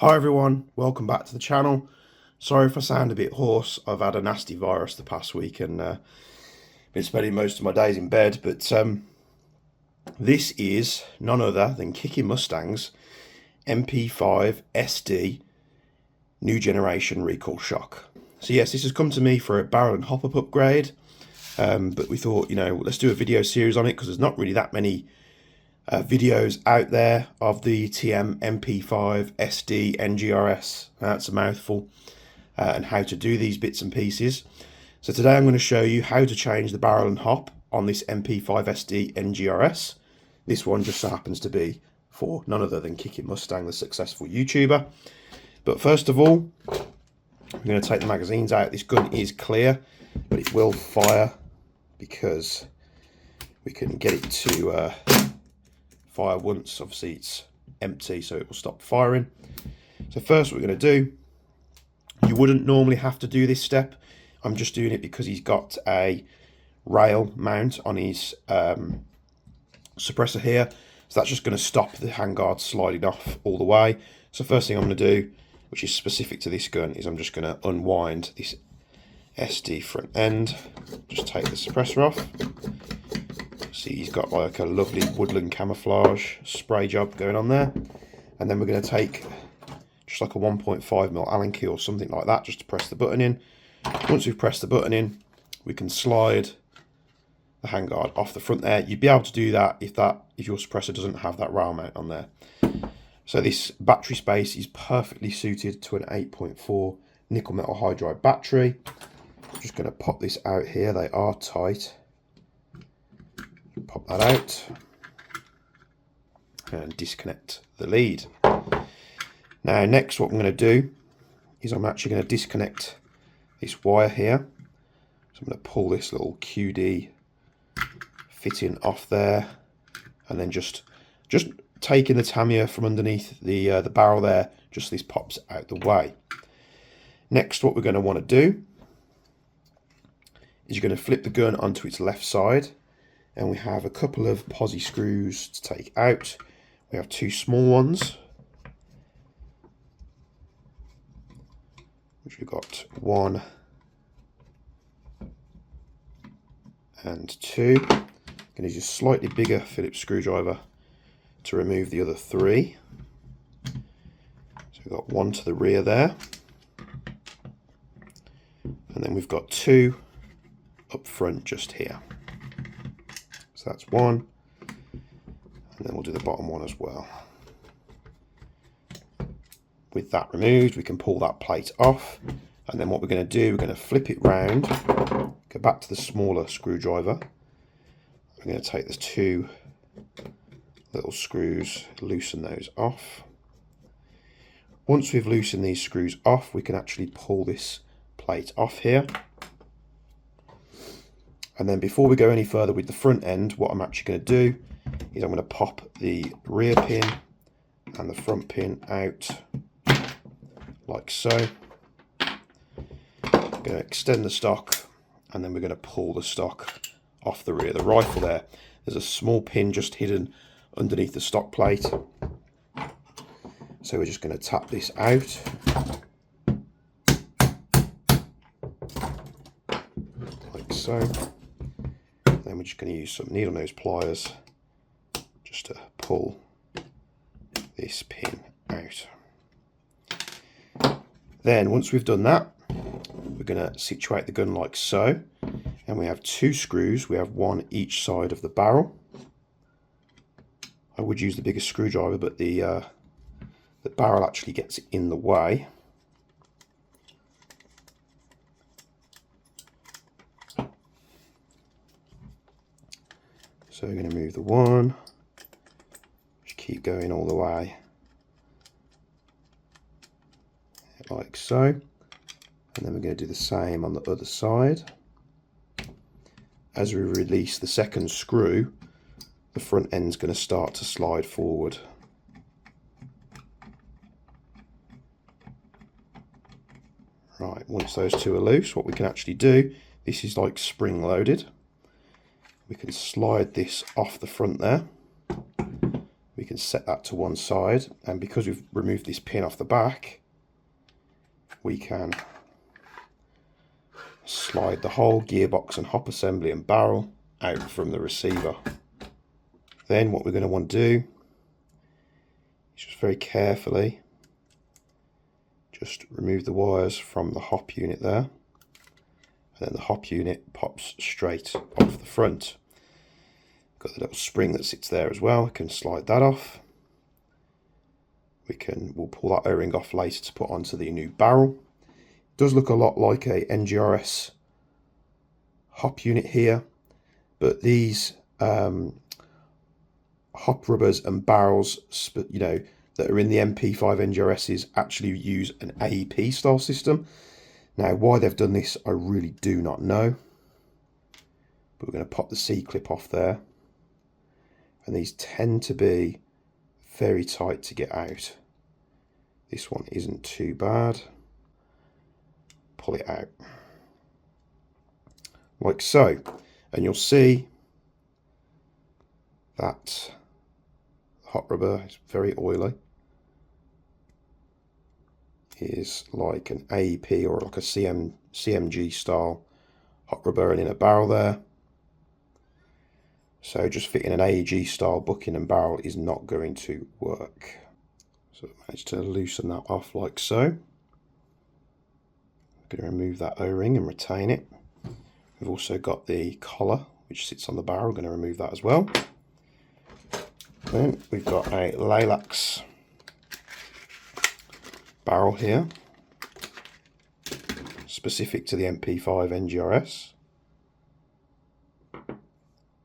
Hi everyone, welcome back to the channel. Sorry if I sound a bit hoarse. I've had a nasty virus the past week and been spending most of my days in bed. But this is none other than Kicking Mustangs MP5 SD new generation recoil shock. So yes, this has come to me for a barrel and hop-up upgrade, but we thought, let's do a video series on it because there's not really that many videos out there of the TM MP5 SD NGRS. That's a mouthful. And how to do these bits and pieces. So today I'm going to show you how to change the barrel and hop on this MP5 SD NGRS. This one just so happens to be for none other than Kicking Mustang, the successful YouTuber. But first of all, I'm going to take the magazines out. This gun is clear, but it will fire because we can get it to fire once. Obviously it's empty, so it will stop firing. So first what we're going to do, you wouldn't normally have to do this step. I'm just doing it because he's got a rail mount on his suppressor here, so that's just going to stop the handguard sliding off all the way. So first thing I'm going to do, which is specific to this gun, is I'm just going to unwind this SD front end, just take the suppressor off. See, he's got like a lovely woodland camouflage spray job going on there. And then we're going to take just like a 1.5mm Allen key or something like that, just to press the button in. Once we've pressed the button in, we can slide the handguard off the front there. You'd be able to do that if your suppressor doesn't have that rail mount on there. So this battery space is perfectly suited to an 8.4 nickel metal hydride battery. I'm just going to pop this out here. They are tight. Pop that out and disconnect the lead. Now next what I'm going to do is I'm actually going to disconnect this wire here. So I'm going to pull this little QD fitting off there, and then just taking the Tamiya from underneath the barrel there, just so this pops out the way. Next what we're going to want to do is you're going to flip the gun onto its left side, and we have a couple of posi screws to take out. We have two small ones, which we've got 1 and 2. I'm going to use a slightly bigger Phillips screwdriver to remove the other 3. So we've got 1 to the rear there, and then we've got 2 up front just here. So that's 1, and then we'll do the bottom one as well. With that removed, we can pull that plate off, and then what we're going to do, we're going to flip it round, go back to the smaller screwdriver. We're going to take the 2 little screws, loosen those off. Once we've loosened these screws off, we can actually pull this plate off here. And then before we go any further with the front end, what I'm actually going to do is I'm going to pop the rear pin and the front pin out like so. I'm going to extend the stock, and then we're going to pull the stock off the rear of the rifle there. There's a small pin just hidden underneath the stock plate. So we're just going to tap this out. Like so. Then we're just going to use some needle nose pliers just to pull this pin out. Then once we've done that, we're going to situate the gun like so, and we have 2 screws. We have 1 each side of the barrel. I would use the bigger screwdriver, but the barrel actually gets in the way. So we're going to move the 1, just keep going all the way, like so, and then we're going to do the same on the other side. As we release the second screw, the front end's going to start to slide forward. Right, once those 2 are loose, what we can actually do, this is like spring loaded. We can slide this off the front there. We can set that to one side, and because we've removed this pin off the back, we can slide the whole gearbox and hop assembly and barrel out from the receiver. Then what we're going to want to do is just very carefully just remove the wires from the hop unit there, and then the hop unit pops straight off the front. Got the little spring that sits there as well. I can slide that off. We'll pull that O-ring off later to put onto the new barrel. It does look a lot like a NGRS hop unit here, but these hop rubbers and barrels, that are in the MP5 NGRSs actually use an AEP style system. Now, why they've done this, I really do not know. But we're going to pop the C-clip off there. And these tend to be very tight to get out. This one isn't too bad. Pull it out. Like so. And you'll see that the hot rubber is very oily. Is like an AEP or like a CMG style hot rubber and in a barrel there. So just fitting an AEG style bucking and barrel is not going to work. So I managed to loosen that off like so. I'm going to remove that O-ring and retain it. We've also got the collar which sits on the barrel. We're going to remove that as well. Then we've got a Lilacs barrel here, specific to the MP5 NGRS.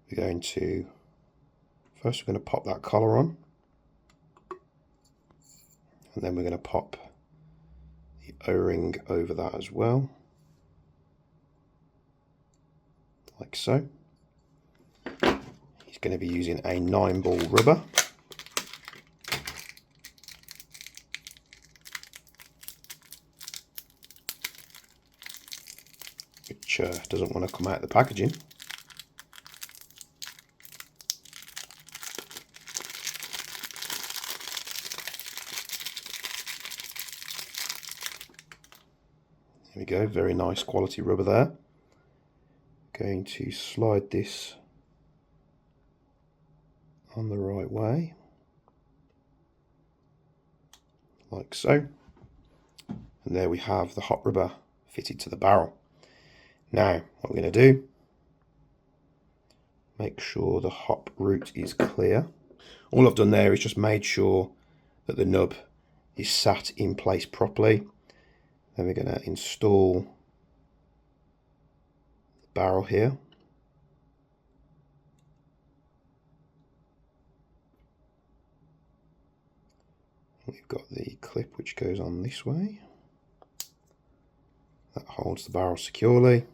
We're going to pop that collar on, and then we're going to pop the O-ring over that as well, like so. He's going to be using a 9-ball rubber. Which doesn't want to come out of the packaging. There we go, very nice quality rubber there. Going to slide this on the right way, like so. And there we have the hot rubber fitted to the barrel. Now, what we're going to do, make sure the hop route is clear. All I've done there is just made sure that the nub is sat in place properly. Then we're going to install the barrel here. We've got the clip which goes on this way. That holds the barrel securely.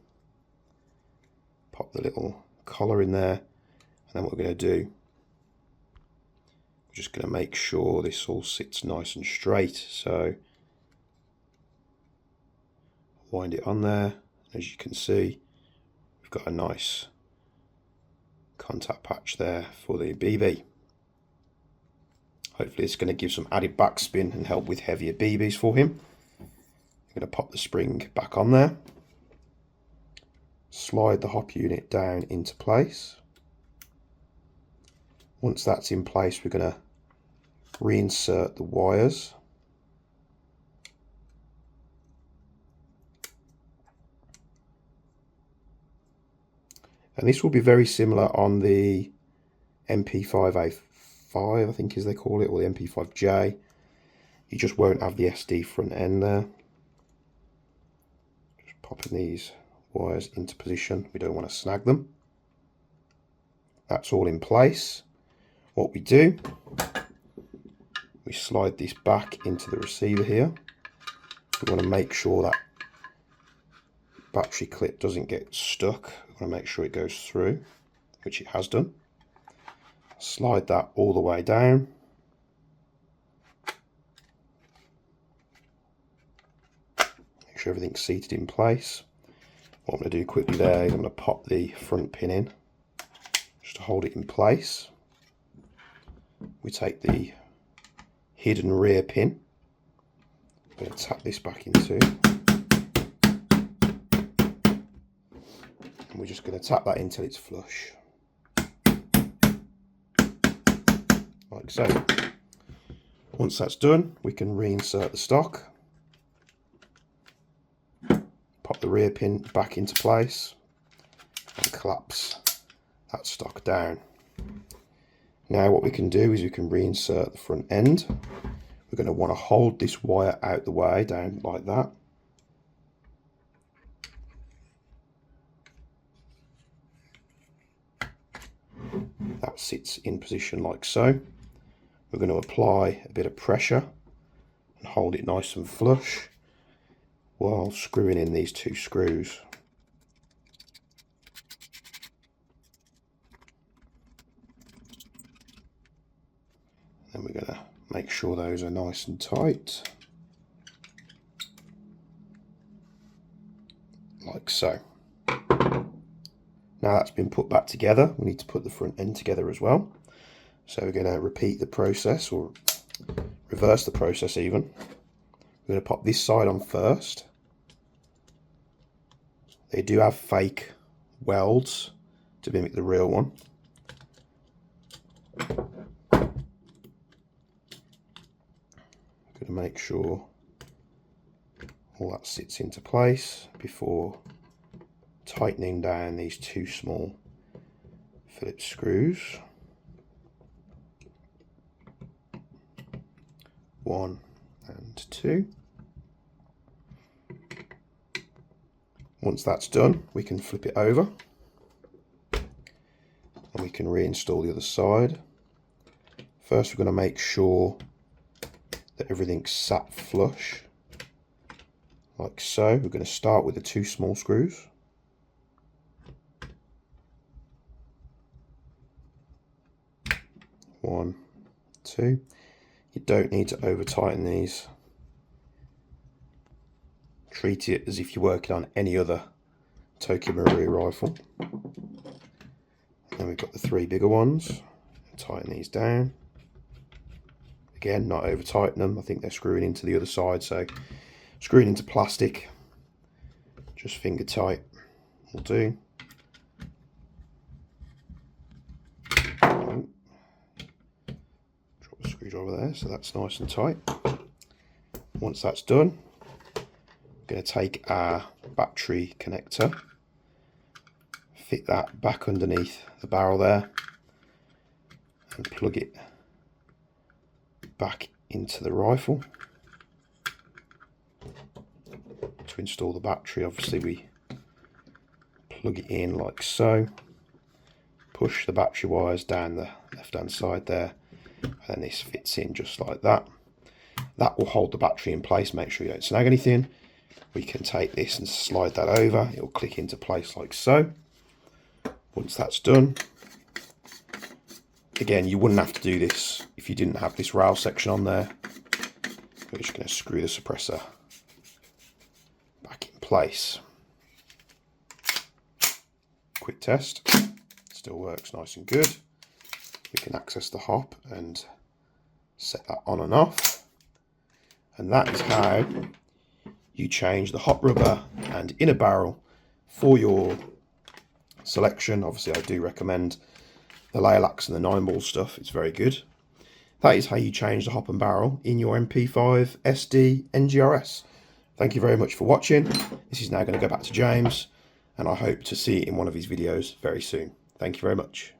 Pop the little collar in there, and then what we're going to do, we're just going to make sure this all sits nice and straight. So wind it on there. As you can see, we've got a nice contact patch there for the BB. Hopefully it's going to give some added backspin and help with heavier BBs for him. I'm going to pop the spring back on there. Slide the hop unit down into place. Once that's in place, we're going to reinsert the wires. And this will be very similar on the MP5A5, I think as they call it, or the MP5J. You just won't have the SD front end there. Just popping these wires into position. We don't want to snag them. That's all in place. What we do, we slide this back into the receiver here. We want to make sure that battery clip doesn't get stuck. We want to make sure it goes through, which it has done. Slide that all the way down. Make sure everything's seated in place. What I'm going to do quickly there is I'm going to pop the front pin in just to hold it in place. we take the hidden rear pin. I'm going to tap this back into. And we're just going to tap that until it's flush. Like so. Once that's done, we can reinsert the stock. Pop the rear pin back into place and collapse that stock down. Now what we can do is we can reinsert the front end. We're going to want to hold this wire out the way, down like that. That sits in position like so. We're going to apply a bit of pressure and hold it nice and flush while screwing in these two screws. Then we're going to make sure those are nice and tight, like so. Now that's been put back together, we need to put the front end together as well. So we're going to repeat the process, or reverse the process even. We're going to pop this side on first. They do have fake welds to mimic the real one. Going to make sure all that sits into place before tightening down these two small Phillips screws. 1 and 2. Once that's done, we can flip it over and we can reinstall the other side. First, we're going to make sure that everything's sat flush, like so. We're going to start with the two small screws. One, two. You don't need to over tighten these. Treat it as if you're working on any other Tokyo Marui rifle. And then we've got the three bigger ones. Tighten these down. Again, not over tighten them. I think they're screwing into the other side, so screwing into plastic, just finger tight will do. Drop the screwdriver there, so that's nice and tight. Once that's done, I'm going to take our battery connector, fit that back underneath the barrel there, and plug it back into the rifle. To install the battery, obviously we plug it in like so, push the battery wires down the left hand side there, and then this fits in just like that. That will hold the battery in place, make sure you don't snag anything. We can take this and slide that over, it will click into place like so. Once that's done, again, you wouldn't have to do this if you didn't have this rail section on there. We're just going to screw the suppressor back in place. Quick test, still works nice and good. We can access the hop and set that on and off. And that is how you change the hot rubber and inner barrel for your selection. Obviously, I do recommend the Lilacs and the 9-ball stuff, it's very good. That is how you change the hop and barrel in your MP5 SD NGRS. Thank you very much for watching. This is now going to go back to James, and I hope to see it in one of his videos very soon. Thank you very much.